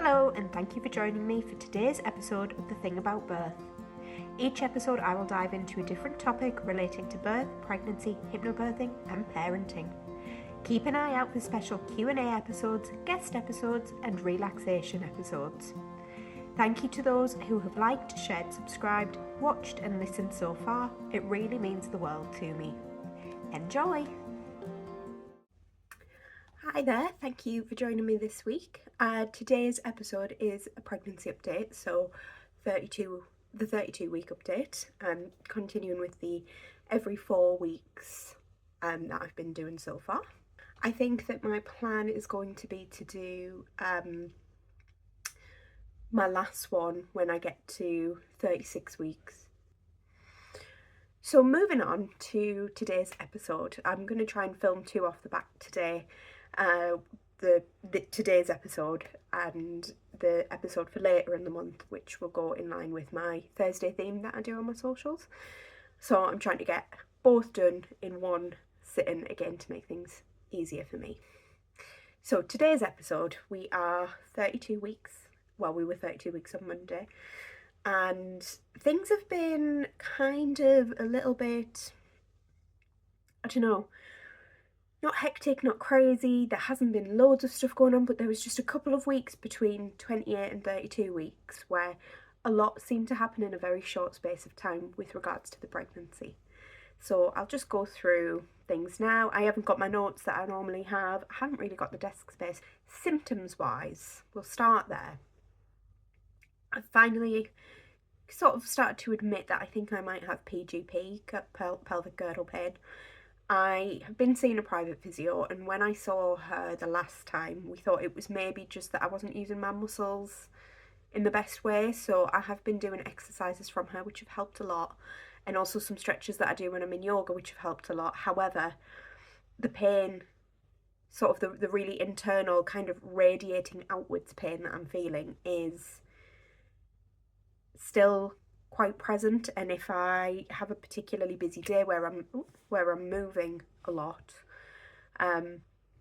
Hello, and thank you for joining me for today's episode of The Thing About Birth. Each episode I will dive into a different topic relating to birth, pregnancy, hypnobirthing and parenting. Keep an eye out for special Q&A episodes, guest episodes and relaxation episodes. Thank you to those who have liked, shared, subscribed, watched and listened so far. It really means the world to me. Enjoy! Hi there, thank you for joining me this week. Today's episode is a pregnancy update, so the 32-week update, continuing with the every 4 weeks that I've been doing so far. I think that my plan is going to be to do my last one when I get to 36 weeks. So moving on to today's episode, I'm going to try and film 2 off the back today. Today's episode and the episode for later in the month, which will go in line with my Thursday theme that I do on my socials. So I'm trying to get both done in one sitting again to make things easier for me. So today's episode, we are 32 weeks. Well, we were 32 weeks on Monday, and things have been kind of a little bit, I don't know, not hectic, not crazy. There hasn't been loads of stuff going on, but there was just a couple of weeks between 28 and 32 weeks where a lot seemed to happen in a very short space of time with regards to the pregnancy. So I'll just go through things now. I haven't got my notes that I normally have. I haven't really got the desk space. Symptoms wise, we'll start there. I finally sort of started to admit that I think I might have PGP, pelvic girdle pain. I have been seeing a private physio, and when I saw her the last time, we thought it was maybe just that I wasn't using my muscles in the best way. So I have been doing exercises from her which have helped a lot, and also some stretches that I do when I'm in yoga which have helped a lot. However, the pain, sort of the really internal kind of radiating outwards pain that I'm feeling is still quite present, and if I have a particularly busy day where I'm moving a lot,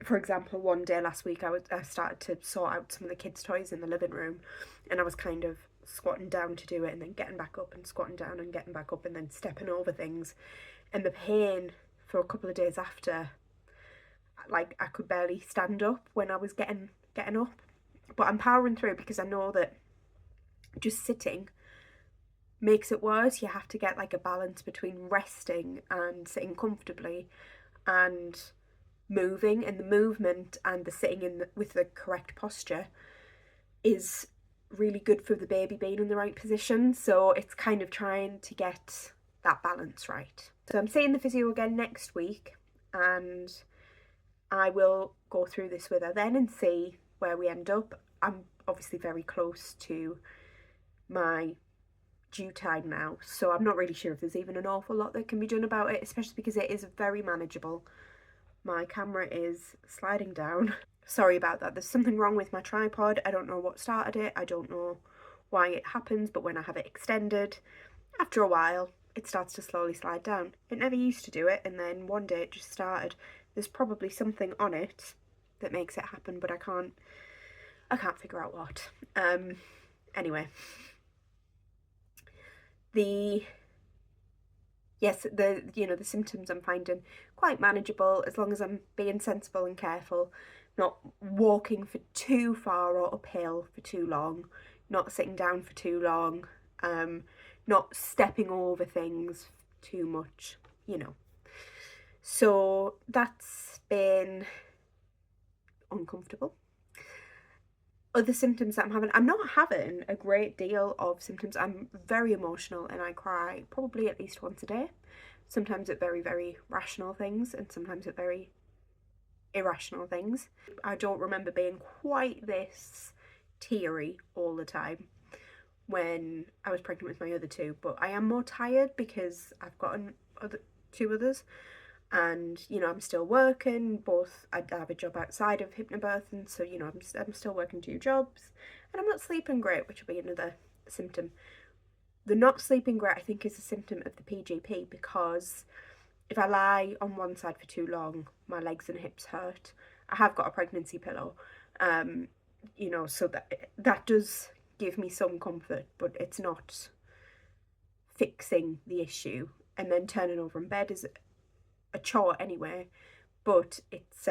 for example, one day last week I started to sort out some of the kids' toys in the living room, and I was kind of squatting down to do it and then getting back up and squatting down and getting back up and then stepping over things, and the pain for a couple of days after, like I could barely stand up when I was getting up, but I'm powering through because I know that just sitting makes it worse. You have to get like a balance between resting and sitting comfortably and moving, and the movement and the sitting with the correct posture is really good for the baby being in the right position. So it's kind of trying to get that balance right. So I'm seeing the physio again next week, and I will go through this with her then and see where we end up. I'm obviously very close to my due time now, so I'm not really sure if there's even an awful lot that can be done about it, especially because it is very manageable. My camera is sliding down. Sorry about that. There's something wrong with my tripod. I don't know what started it. I don't know why it happens, but when I have it extended, after a while, it starts to slowly slide down. It never used to do it, and then one day it just started. There's probably something on it that makes it happen, but I can't figure out what. Anyway. The symptoms I'm finding quite manageable as long as I'm being sensible and careful, not walking for too far or uphill for too long, not sitting down for too long, not stepping over things too much, So that's been uncomfortable. Other symptoms that I'm not having a great deal of symptoms. I'm very emotional and I cry probably at least once a day, sometimes at very, very rational things and sometimes at very irrational things. I don't remember being quite this teary all the time when I was pregnant with my other 2, but I am more tired because I've got 2 others. And I'm still working. I have a job outside of hypnobirthing, so I'm still working 2 jobs, and I'm not sleeping great, which will be another symptom. The not sleeping great, I think, is a symptom of the PGP, because if I lie on one side for too long, my legs and hips hurt. I have got a pregnancy pillow, so that that does give me some comfort, but it's not fixing the issue. And then turning over in bed is a chore anyway, but it's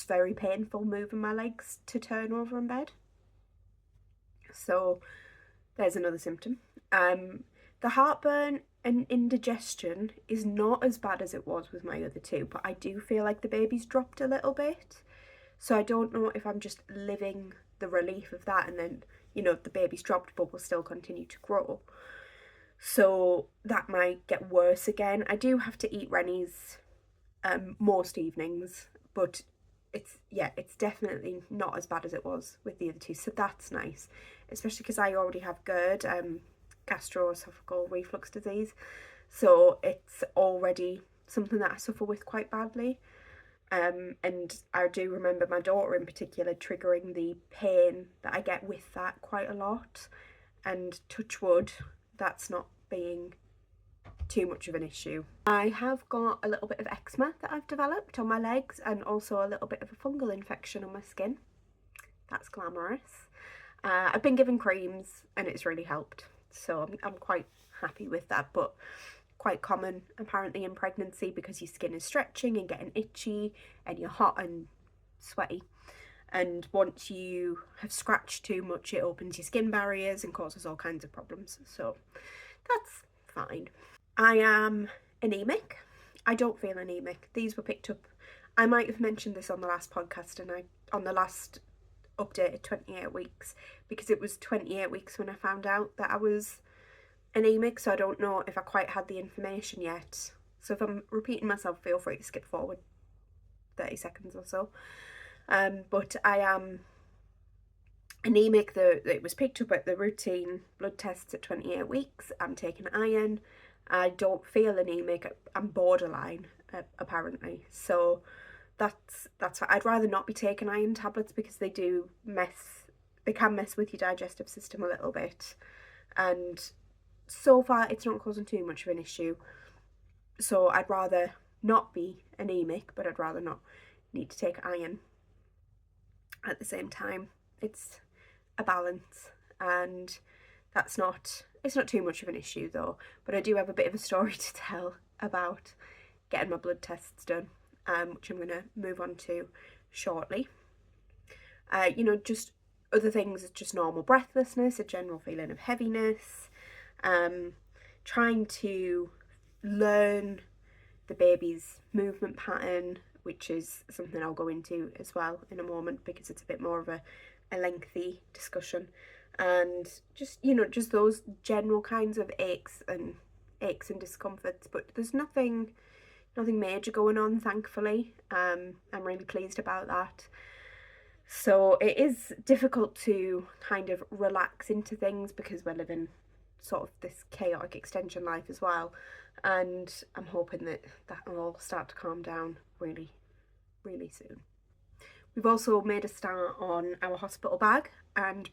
very painful moving my legs to turn over in bed. So there's another symptom. The heartburn and indigestion is not as bad as it was with my other two, but I do feel like the baby's dropped a little bit. So I don't know if I'm just living the relief of that, and then, the baby's dropped but will still continue to grow. So that might get worse again. I do have to eat Rennies most evenings, but it's definitely not as bad as it was with the other two. So that's nice, especially because I already have GERD, gastroesophageal reflux disease. So it's already something that I suffer with quite badly. And I do remember my daughter in particular triggering the pain that I get with that quite a lot. And touch wood, that's not being too much of an issue. I have got a little bit of eczema that I've developed on my legs, and also a little bit of a fungal infection on my skin. That's glamorous. I've been given creams and it's really helped, so I'm quite happy with that, but quite common apparently in pregnancy because your skin is stretching and getting itchy and you're hot and sweaty. And once you have scratched too much, it opens your skin barriers and causes all kinds of problems. So that's fine. I am anemic. I don't feel anemic. These were picked up. I might have mentioned this on the last podcast and on the last updated 28 weeks, because it was 28 weeks when I found out that I was anemic, so I don't know if I quite had the information yet. So if I'm repeating myself, feel free to skip forward 30 seconds or so. But I am anemic. It was picked up at the routine blood tests at 28 weeks. I'm taking iron. I don't feel anemic. I'm borderline, apparently. So that's I'd rather not be taking iron tablets because they can mess with your digestive system a little bit. And so far it's not causing too much of an issue. So I'd rather not be anemic, but I'd rather not need to take iron at the same time. It's a balance, and it's not too much of an issue though. But I do have a bit of a story to tell about getting my blood tests done, which I'm going to move on to shortly. Just other things, just normal breathlessness, a general feeling of heaviness, trying to learn the baby's movement pattern, which is something I'll go into as well in a moment because it's a bit more of a lengthy discussion. And just those general kinds of aches and discomforts, but there's nothing major going on, thankfully. I'm really pleased about that. So it is difficult to kind of relax into things because we're living sort of this chaotic extension life as well, and I'm hoping that will all start to calm down really, really soon. We've also made a start on our hospital bag and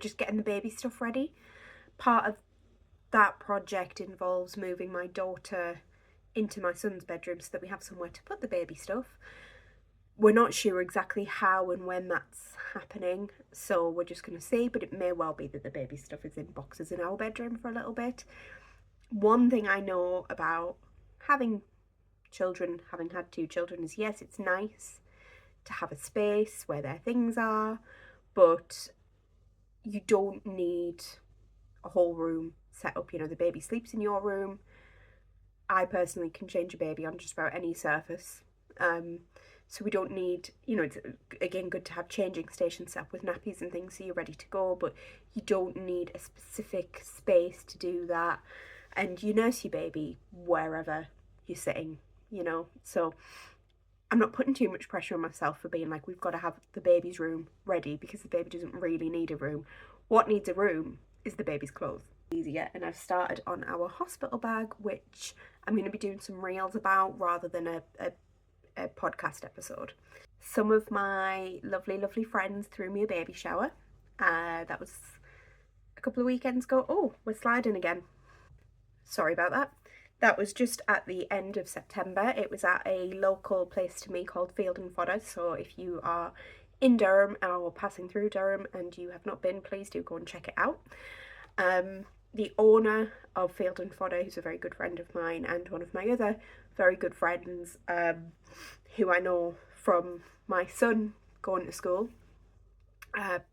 just getting the baby stuff ready. Part of that project involves moving my daughter into my son's bedroom so that we have somewhere to put the baby stuff. We're not sure exactly how and when that's happening, so we're just going to see, but it may well be that the baby stuff is in boxes in our bedroom for a little bit. One thing I know about having had 2 children, is yes, it's nice to have a space where their things are, but you don't need a whole room set up. The baby sleeps in your room. I personally can change a baby on just about any surface. So we don't need, it's again good to have changing stations set up with nappies and things so you're ready to go, but you don't need a specific space to do that. And you nurse your baby wherever you're sitting, So I'm not putting too much pressure on myself for being like, we've got to have the baby's room ready, because the baby doesn't really need a room. What needs a room is the baby's clothes. Easier. And I've started on our hospital bag, which I'm going to be doing some reels about rather than a podcast episode. Some of my lovely friends threw me a baby shower. That was a couple of weekends ago. Oh, we're sliding again. Sorry about that. That was just at the end of September. It was at a local place to me called Field and Fodder. So if you are in Durham or passing through Durham and you have not been, please do go and check it out. The owner of Field and Fodder, who's a very good friend of mine, and one of my other very good friends, who I know from my son going to school,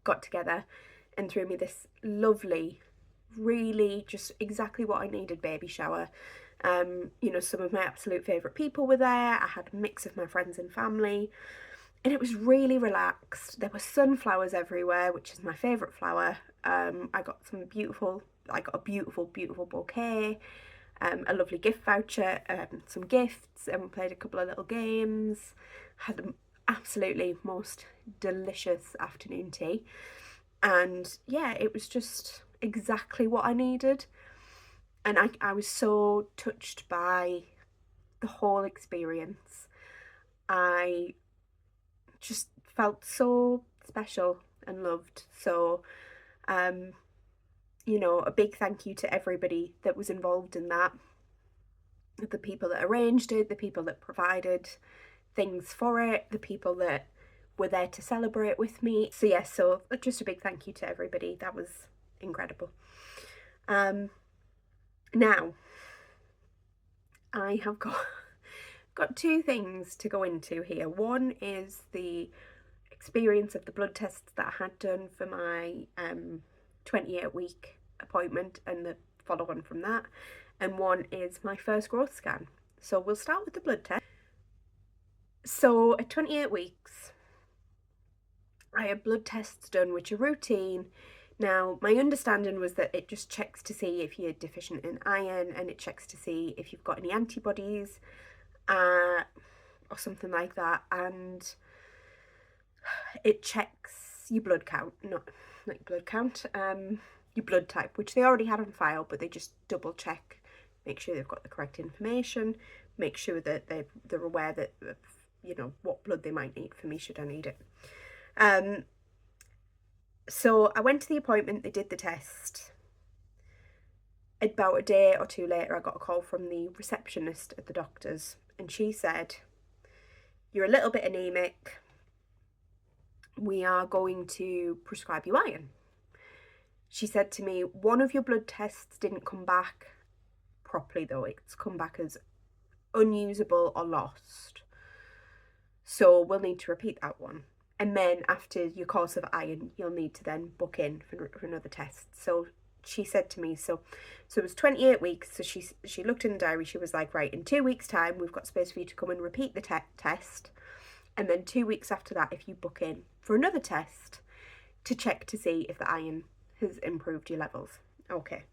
got together and threw me this lovely, really just exactly what I needed baby shower. You know, some of my absolute favourite people were there. I had a mix of my friends and family, and it was really relaxed. There were sunflowers everywhere, which is my favourite flower. I got a beautiful, beautiful bouquet, a lovely gift voucher, some gifts, and we played a couple of little games. Had an absolutely most delicious afternoon tea. And yeah, it was just exactly what I needed. And I was so touched by the whole experience. I just felt so special and loved. So, you know, a big thank you to everybody that was involved in that. The people that arranged it, the people that provided things for it, the people that were there to celebrate with me. So yes, so just a big thank you to everybody. That was incredible. Now, I have got two things to go into here. One is the experience of the blood tests that I had done for my 28-week appointment and the follow on from that, and one is my first growth scan. So we'll start with the blood test. So at 28 weeks, I had blood tests done which are routine. Now, my understanding was that it just checks to see if you're deficient in iron, and it checks to see if you've got any antibodies or something like that, and it checks your blood count, not like blood count, your blood type, which they already had on file, but they just double check, make sure they've got the correct information, make sure that they're aware that, you know, what blood they might need for me should I need it. So I went to the appointment, they did the test. About a day or two later, I got a call from the receptionist at the doctor's, and she said, "You're a little bit anemic. We are going to prescribe you iron." She said to me, "One of your blood tests didn't come back properly though. It's come back as unusable or lost. So we'll need to repeat that one. And then after your course of iron, you'll need to then book in for another test." So she said to me, so it was 28 weeks. So she looked in the diary. She was like, "Right, in 2 weeks' time, we've got space for you to come and repeat the test. And then 2 weeks after that, if you book in for another test to check to see if the iron has improved your levels." Okay.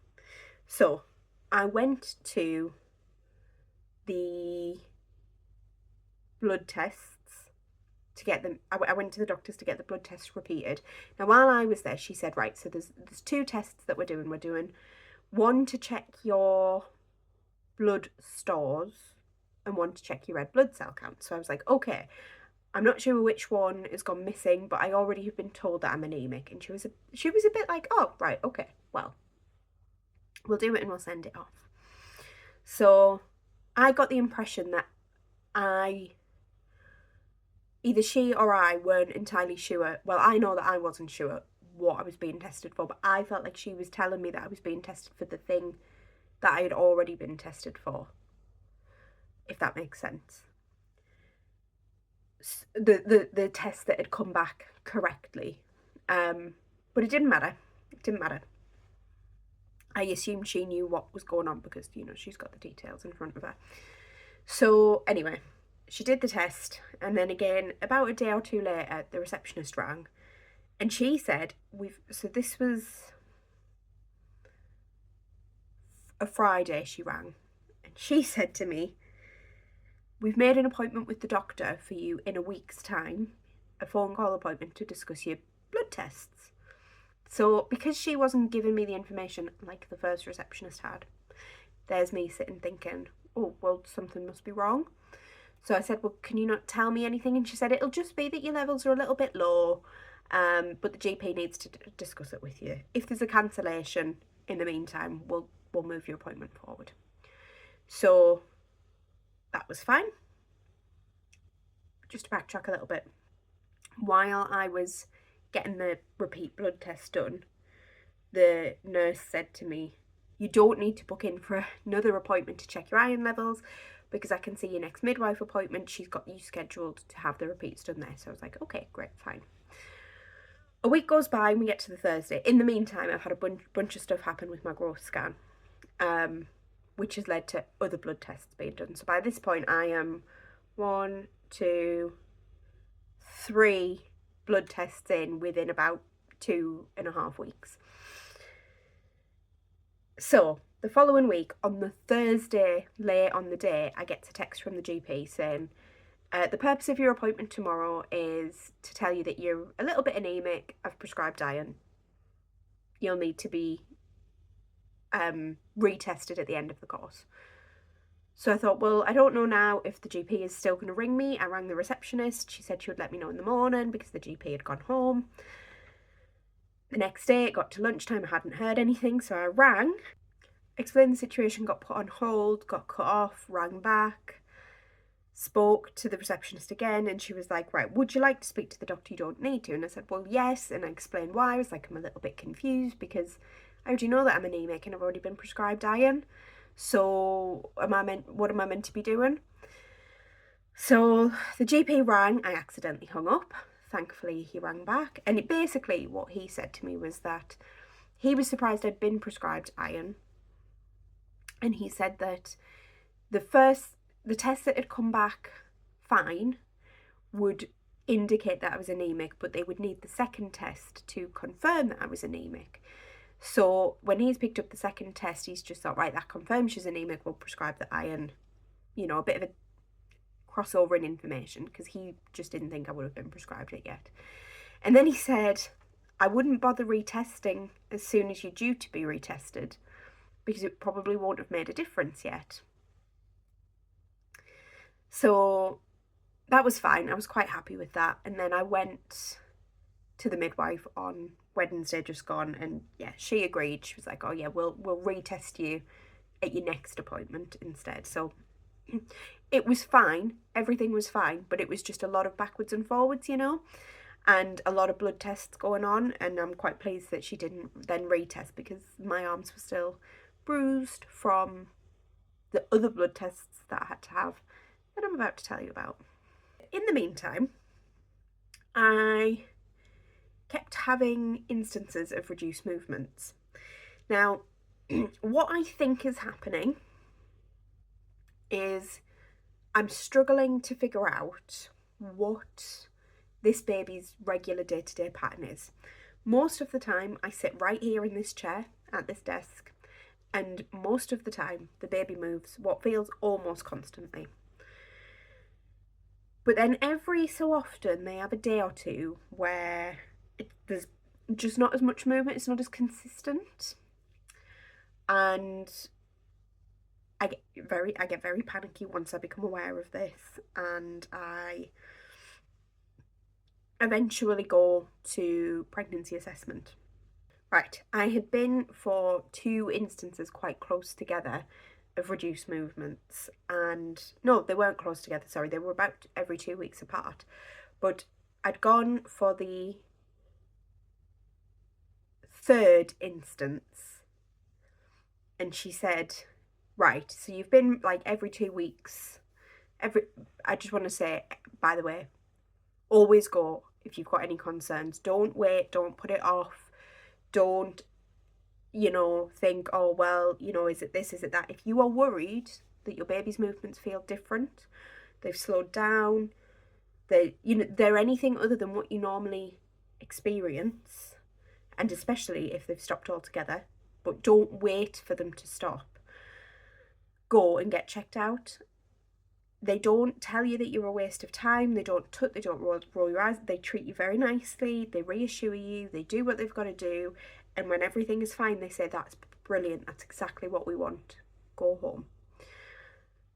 So I went to the blood tests to get them. I went to the doctors to get the blood tests repeated. Now, while I was there, she said, "Right, so there's 2 tests that we're doing. We're doing one to check your blood stores and one to check your red blood cell count." So I was like, okay, I'm not sure which one has gone missing, but I already have been told that I'm anemic. And she was a bit like, "Oh, right, okay, well, we'll do it and we'll send it off." So I got the impression that either she or I weren't entirely sure. Well, I know that I wasn't sure what I was being tested for, but I felt like she was telling me that I was being tested for the thing that I had already been tested for, if that makes sense. The test that had come back correctly. But it didn't matter. It didn't matter. I assumed she knew what was going on because, you know, she's got the details in front of her. So anyway, she did the test, and then again, about a day or two later, the receptionist rang, and she said, so this was a Friday, she rang, and she said to me, "We've made an appointment with the doctor for you in a week's time, a phone call appointment to discuss your blood tests." So because she wasn't giving me the information like the first receptionist had, there's me sitting thinking, oh, well, something must be wrong. So I said, "Well, can you not tell me anything?" And she said, "It'll just be that your levels are a little bit low, but the GP needs to discuss it with you. If there's a cancellation in the meantime, we'll move your appointment forward." So that was fine. Just to backtrack a little bit. While I was getting the repeat blood test done, the nurse said to me, "You don't need to book in for another appointment to check your iron levels, because I can see your next midwife appointment. She's got you scheduled to have the repeats done there." So I was like, okay, great, fine. A week goes by and we get to the Thursday. In the meantime, I've had a bunch of stuff happen with my growth scan, which has led to other blood tests being done. So by this point, I am 1, 2, 3 blood tests in within about 2.5 weeks. So the following week, on the Thursday, late on the day, I get a text from the GP saying, the purpose of your appointment tomorrow is to tell you that you're a little bit anemic. I've prescribed iron. You'll need to be retested at the end of the course. So I thought, well, I don't know now if the GP is still going to ring me. I rang the receptionist. She said she would let me know in the morning because the GP had gone home. The next day, it got to lunchtime. I hadn't heard anything, so I rang, explained the situation, got put on hold, got cut off, rang back, spoke to the receptionist again, and she was like, right, would you like to speak to the doctor? You don't need to. And I said, well, yes. And I explained why. I was like, I'm a little bit confused because I already know that I'm anemic and I've already been prescribed iron. So what am I meant to be doing? So the GP rang. I accidentally hung up. Thankfully, he rang back. And basically what he said to me was that he was surprised I'd been prescribed iron. And he said that the test that had come back fine would indicate that I was anemic, but they would need the second test to confirm that I was anemic. So when he's picked up the second test, he's just thought, right, that confirms she's anemic, we'll prescribe the iron. You know, a bit of a crossover in information, because he just didn't think I would have been prescribed it yet. And then he said, I wouldn't bother retesting as soon as you're due to be retested, because it probably won't have made a difference yet. So that was fine. I was quite happy with that. And then I went to the midwife on Wednesday just gone, and yeah, she agreed. She was like, oh yeah, we'll retest you at your next appointment instead. So it was fine. Everything was fine, but it was just a lot of backwards and forwards, you know, and a lot of blood tests going on. And I'm quite pleased that she didn't then retest, because my arms were still bruised from the other blood tests that I had to have that I'm about to tell you about. In the meantime, I kept having instances of reduced movements. Now, what I think is happening is I'm struggling to figure out what this baby's regular day-to-day pattern is. Most of the time, I sit right here in this chair at this desk, and most of the time, the baby moves what feels almost constantly. But then every so often, they have a day or two where there's just not as much movement, it's not as consistent. And I get very panicky once I become aware of this, and I eventually go to pregnancy assessment. Right, I had been for 2 instances quite close together of reduced movements, and no, they weren't close together, sorry, they were about every 2 weeks apart. But I'd gone for the 3rd instance, and she said, right, so you've been like every 2 weeks. I just want to say, by the way, always go if you've got any concerns. Don't wait, don't put it off, don't, think, oh, well, is it this, is it that? If you are worried that your baby's movements feel different, they've slowed down, they're anything other than what you normally experience, and especially if they've stopped altogether, but don't wait for them to stop. Go and get checked out. They don't tell you that you're a waste of time. They don't roll your eyes. They treat you very nicely. They reassure you. They do what they've got to do. And when everything is fine, they say, that's brilliant. That's exactly what we want. Go home.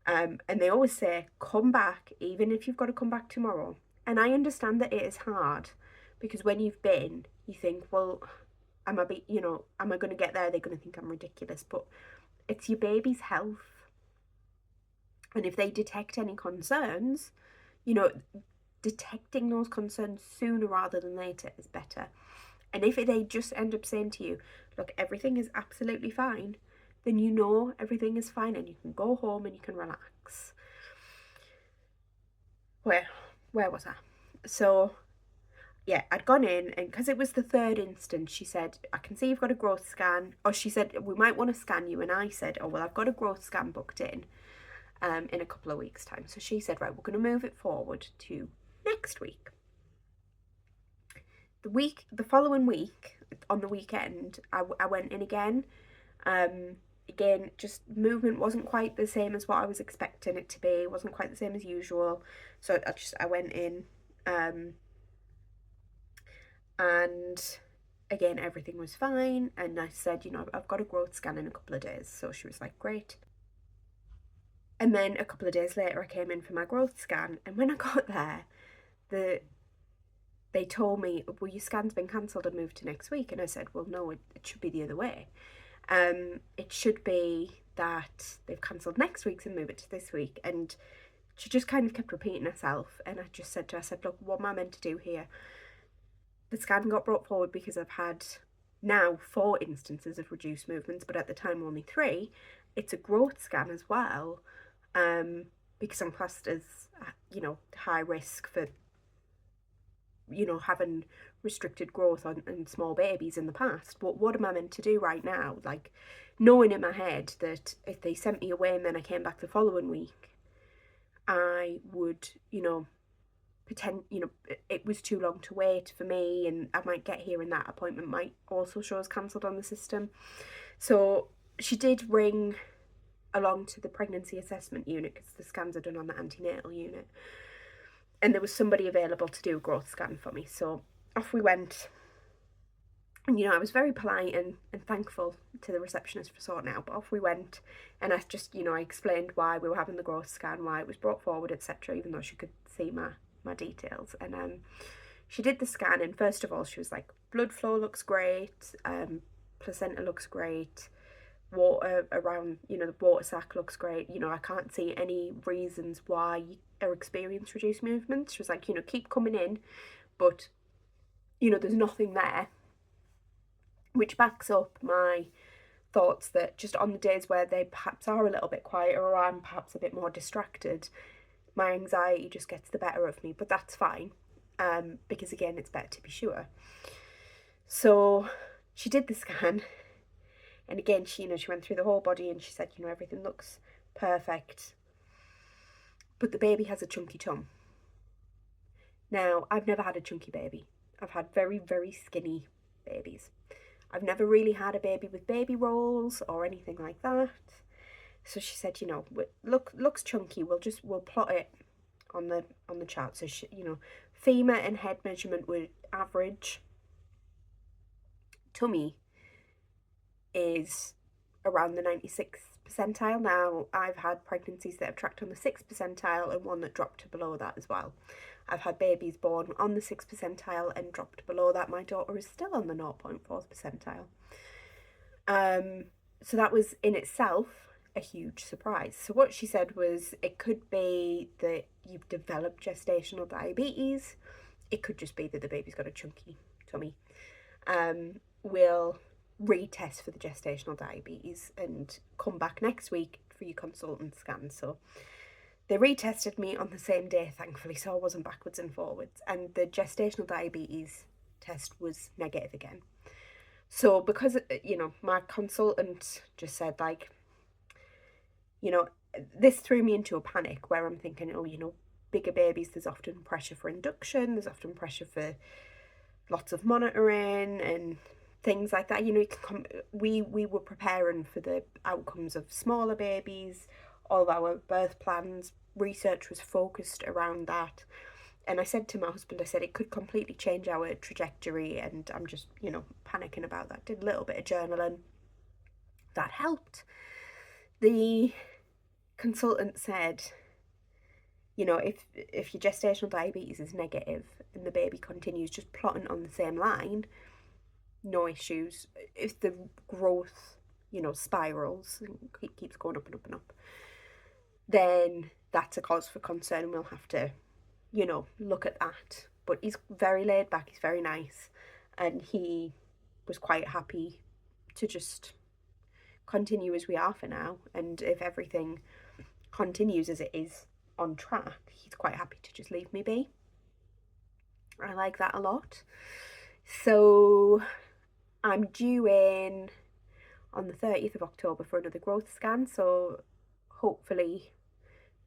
And they always say, come back, even if you've got to come back tomorrow. And I understand that it is hard, because when you've been, you think, well, am I going to get there? They're going to think I'm ridiculous. But it's your baby's health. And if they detect any concerns, detecting those concerns sooner rather than later is better. And if they just end up saying to you, look, everything is absolutely fine, then you know everything is fine and you can go home and you can relax. Where was I? So yeah, I'd gone in, and because it was the third instance, she said, I can see you've got a growth scan. Or she said, we might want to scan you. And I said, oh, well, I've got a growth scan booked in a couple of weeks' time. So she said, right, we're going to move it forward to next week. The following week, on the weekend, I went in again. Again, just movement wasn't quite the same as what I was expecting it to be. It wasn't quite the same as usual. So I went in, and again, everything was fine. And I said, I've got a growth scan in a couple of days. So she was like, great. And then a couple of days later, I came in for my growth scan. And when I got there, they told me, well, your scan's been cancelled and moved to next week. And I said, well, no, it should be the other way. It should be that they've cancelled next week's and move it to this week. And she just kind of kept repeating herself. And I just said to her, I said, look, what am I meant to do here? The scan got brought forward because I've had now 4 instances of reduced movements, but at the time only 3. It's a growth scan as well, because I'm classed as, high risk for, having restricted growth on small babies in the past. But what am I meant to do right now? Like, knowing in my head that if they sent me away and then I came back the following week, I would, it was too long to wait for me, and I might get here and that appointment might also show as cancelled on the system. So she did ring along to the pregnancy assessment unit, because the scans are done on the antenatal unit, and there was somebody available to do a growth scan for me. So off we went. And I was very polite and thankful to the receptionist for sorting out, but off we went. And I just, I explained why we were having the growth scan, why it was brought forward, etc., even though she could see my details. And she did the scan, and first of all she was like, blood flow looks great, placenta looks great, water around, the water sac looks great, I can't see any reasons why you experience reduced movements. She was like, keep coming in, but there's nothing there, which backs up my thoughts that just on the days where they perhaps are a little bit quieter, or I'm perhaps a bit more distracted, my anxiety just gets the better of me. But that's fine, because again, it's better to be sure. So she did the scan, and again, she went through the whole body, and she said, everything looks perfect, but the baby has a chunky tum. Now, I've never had a chunky baby. I've had very, very skinny babies. I've never really had a baby with baby rolls or anything like that. So she said, looks chunky. We'll plot it on the chart. So femur and head measurement were average. Tummy is around the 96th percentile. Now, I've had pregnancies that have tracked on the 6th percentile and one that dropped to below that as well. I've had babies born on the 6th percentile and dropped below that. My daughter is still on the 0.4th percentile. So that was in itself a huge surprise. So what she said was, it could be that you've developed gestational diabetes. It could just be that the baby's got a chunky tummy. We'll retest for the gestational diabetes and come back next week for your consultant scan. So they retested me on the same day, thankfully, so I wasn't backwards and forwards. And the gestational diabetes test was negative again. So because, my consultant just said, like, this threw me into a panic where I'm thinking, bigger babies, there's often pressure for induction, there's often pressure for lots of monitoring and things like that. We were preparing for the outcomes of smaller babies. All of our birth plans, research was focused around that. And I said to my husband, I said, it could completely change our trajectory, and I'm just, panicking about that. Did a little bit of journaling. That helped. The consultant said, if your gestational diabetes is negative and the baby continues just plotting on the same line, no issues. If the growth, spirals and keeps going up and up and up, then that's a cause for concern. We'll have to, look at that. But he's very laid back, he's very nice, and he was quite happy to just continue as we are for now. And if everything continues as it is on track, he's quite happy to just leave me be. I like that a lot. So I'm due in on the 30th of October for another growth scan, so hopefully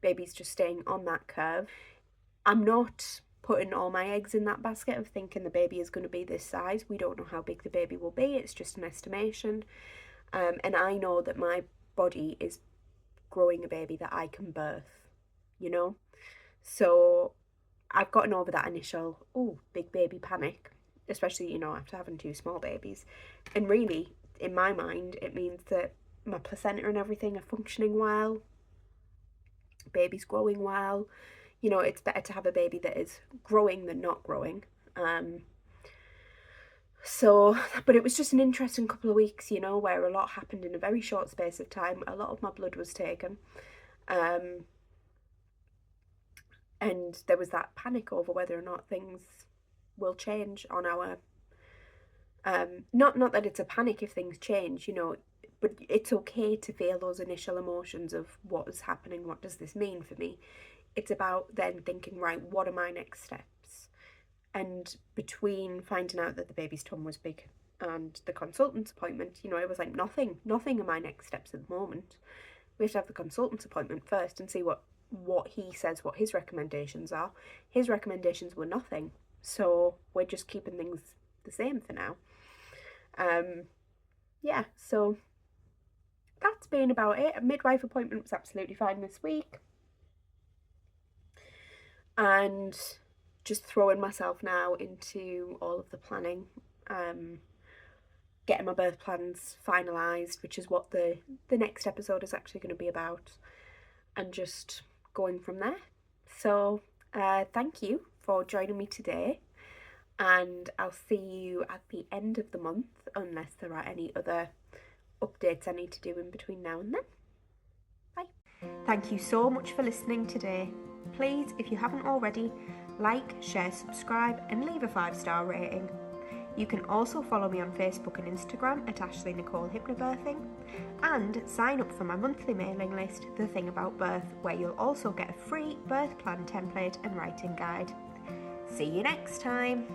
baby's just staying on that curve. I'm not putting all my eggs in that basket of thinking the baby is going to be this size. We don't know how big the baby will be, it's just an estimation. And I know that my body is growing a baby that I can birth, So I've gotten over that initial, big baby panic, especially, after having 2 small babies. And really, in my mind, it means that my placenta and everything are functioning well, baby's growing well. It's better to have a baby that is growing than not growing. But it was just an interesting couple of weeks, where a lot happened in a very short space of time. A lot of my blood was taken. And there was that panic over whether or not things will change on our... not that it's a panic if things change, but it's okay to feel those initial emotions of what is happening, what does this mean for me? It's about then thinking, right, what are my next steps? And between finding out that the baby's tum was big and the consultant's appointment, it was like nothing are my next steps at the moment. We have to have the consultant's appointment first and see what he says, what his recommendations are. His recommendations were nothing, so we're just keeping things the same for now. So that's been about it. A midwife appointment was absolutely fine this week. And just throwing myself now into all of the planning, getting my birth plans finalised, which is what the next episode is actually going to be about, and just going from there. So thank you for joining me today, and I'll see you at the end of the month, unless there are any other updates I need to do in between now and then. Bye. Thank you so much for listening today. Please, if you haven't already, like, share, subscribe and leave a 5-star rating. You can also follow me on Facebook and Instagram at Ashley Nicole Hypnobirthing, and sign up for my monthly mailing list, The Thing About Birth, where you'll also get a free birth plan template and writing guide. See you next time.